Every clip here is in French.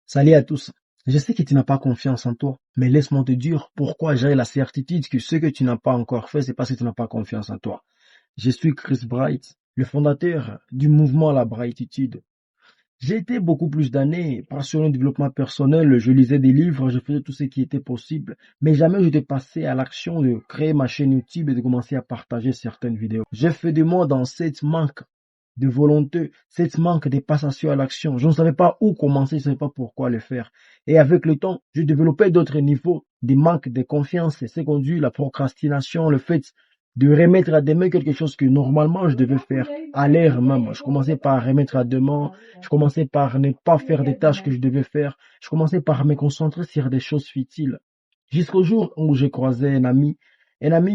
Salut à tous. Je sais que tu n'as pas confiance en toi, mais laisse-moi te dire pourquoi j'ai la certitude que ce que tu n'as pas encore fait, c'est parce que tu n'as pas confiance en toi. Je suis Chris Bright, le fondateur du mouvement La Brightitude. J'ai été beaucoup plus d'années passionné de développement personnel, je lisais des livres, je faisais tout ce qui était possible, mais jamais je n'étais passé à l'action de créer ma chaîne YouTube et de commencer à partager certaines vidéos. J'ai fait de moi dans cette manque de volonté, cette manque de passation à l'action. Je ne savais pas où commencer, je ne savais pas pourquoi le faire. Et avec le temps, j'ai développé d'autres niveaux, des manques de confiance, et c'est conduit la procrastination, le fait de remettre à demain quelque chose que normalement je devais faire à l'heure même. Je commençais par remettre à demain, je commençais par ne pas faire des tâches que je devais faire, je commençais par me concentrer sur des choses futiles. Jusqu'au jour où j'ai croisé un ami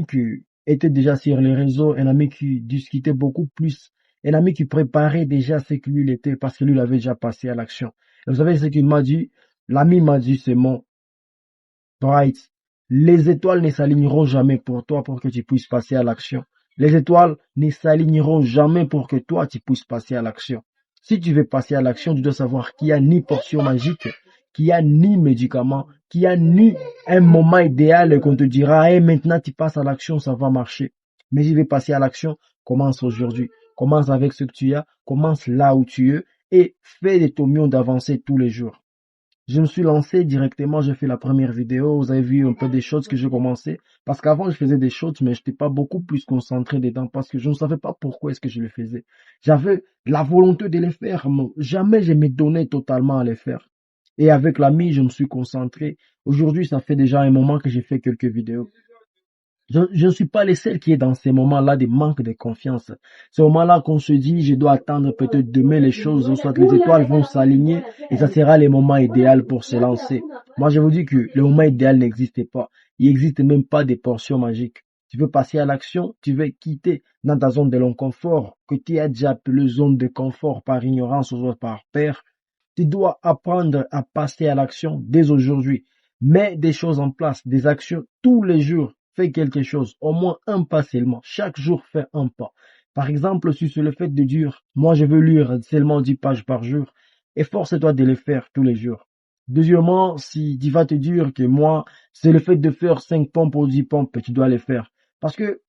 qui était déjà sur les réseaux, un ami qui discutait beaucoup plus, un ami qui préparait déjà ce que lui il était parce que lui il avait déjà passé à l'action. Et vous savez ce qu'il m'a dit? L'ami m'a dit c'est mon Bright. Les étoiles ne s'aligneront jamais pour toi pour que tu puisses passer à l'action. Les étoiles ne s'aligneront jamais pour que toi tu puisses passer à l'action. Si tu veux passer à l'action, tu dois savoir qu'il n'y a ni portion magique, qu'il n'y a ni médicament, qu'il n'y a ni un moment idéal qu'on te dira, hey, maintenant tu passes à l'action, ça va marcher. Mais si tu veux passer à l'action, commence aujourd'hui. Commence avec ce que tu as, commence là où tu es et fais de ton mieux d'avancer tous les jours. Je me suis lancé directement, j'ai fait la première vidéo, vous avez vu un peu des choses que j'ai commencé, parce qu'avant je faisais des choses, mais je n'étais pas beaucoup plus concentré dedans, parce que je ne savais pas pourquoi est-ce que je le faisais. J'avais la volonté de les faire, mais jamais je me donnais totalement à les faire. Et avec l'ami, je me suis concentré. Aujourd'hui, ça fait déjà un moment que j'ai fait quelques vidéos. Je ne suis pas le seul qui est dans ces moments-là de manque de confiance. Ces moments-là qu'on se dit, je dois attendre peut-être demain les choses, ou soit les étoiles vont s'aligner et ça sera le moment idéal pour se lancer. Moi, je vous dis que le moment idéal n'existe pas. Il n'existe même pas des portions magiques. Tu veux passer à l'action, tu veux quitter dans ta zone de l'inconfort, que tu as déjà appelé zone de confort par ignorance ou soit par peur. Tu dois apprendre à passer à l'action dès aujourd'hui. Mets des choses en place, des actions tous les jours. Fais quelque chose, au moins un pas seulement. Chaque jour, fais un pas. Par exemple, si c'est le fait de dire, moi je veux lire seulement 10 pages par jour, efforce-toi de le faire tous les jours. Deuxièmement, si tu vas te dire que moi, c'est le fait de faire 5 pompes ou 10 pompes, tu dois les faire. Parce que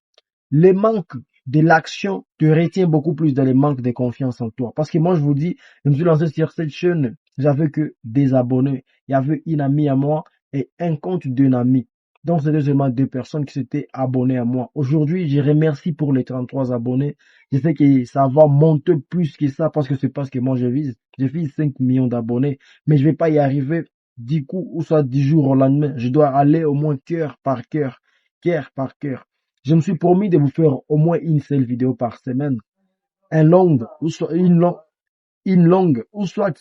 les manques de l'action te retient beaucoup plus dans les manques de confiance en toi. Parce que moi, je vous dis, je me suis lancé sur cette chaîne, j'avais que des abonnés. Il y avait une amie à moi et un compte d'un ami. Donc, c'était seulement deux personnes qui s'étaient abonnées à moi. Aujourd'hui, je remercie pour les 33 abonnés. Je sais que ça va monter plus que ça parce que c'est pas ce que moi je vise. Je vise 5 millions d'abonnés, mais je vais pas y arriver 10 coups ou soit 10 jours au lendemain. Je dois aller au moins cœur par cœur, cœur par cœur. Je me suis promis de vous faire au moins une seule vidéo par semaine, un long, ou soit une longue, ou soit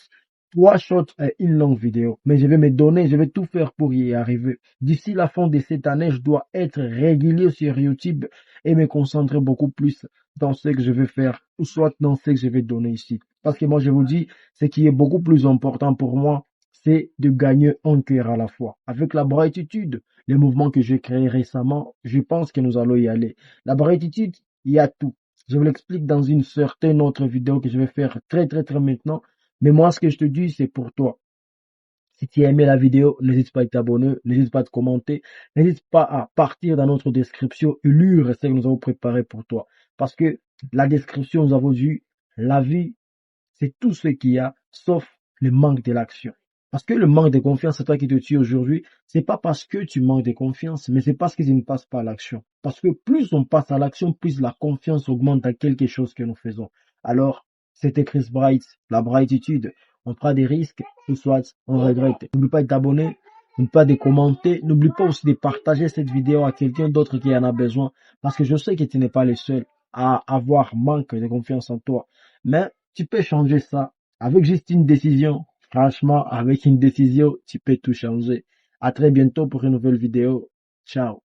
3 shorts et une longue vidéo. Mais je vais me donner, je vais tout faire pour y arriver. D'ici la fin de cette année, je dois être régulier sur YouTube et me concentrer beaucoup plus dans ce que je vais faire, ou soit dans ce que je vais donner ici. Parce que moi, je vous dis, ce qui est beaucoup plus important pour moi, c'est de gagner un cœur à la fois. Avec la Brightitude, les mouvements que j'ai créés récemment, je pense que nous allons y aller. La Brightitude, il y a tout. Je vous l'explique dans une certaine autre vidéo que je vais faire très maintenant. Mais moi, ce que je te dis, c'est pour toi. Si tu as aimé la vidéo, n'hésite pas à t'abonner, n'hésite pas à te commenter, n'hésite pas à partir dans notre description et lire ce que nous avons préparé pour toi. Parce que la description, nous avons dit, la vie, c'est tout ce qu'il y a, sauf le manque de l'action. Parce que le manque de confiance, c'est toi qui te tue aujourd'hui. C'est pas parce que tu manques de confiance, mais c'est parce que tu ne passes pas à l'action. Parce que plus on passe à l'action, plus la confiance augmente à quelque chose que nous faisons. Alors, c'était Chris Bright, la Brightitude. On prend des risques, ou soit on regrette. N'oublie pas de t'abonner, n'oublie pas de commenter, n'oublie pas aussi de partager cette vidéo à quelqu'un d'autre qui en a besoin. Parce que je sais que tu n'es pas le seul à avoir manque de confiance en toi. Mais tu peux changer ça avec juste une décision. Franchement, avec une décision, tu peux tout changer. À très bientôt pour une nouvelle vidéo. Ciao.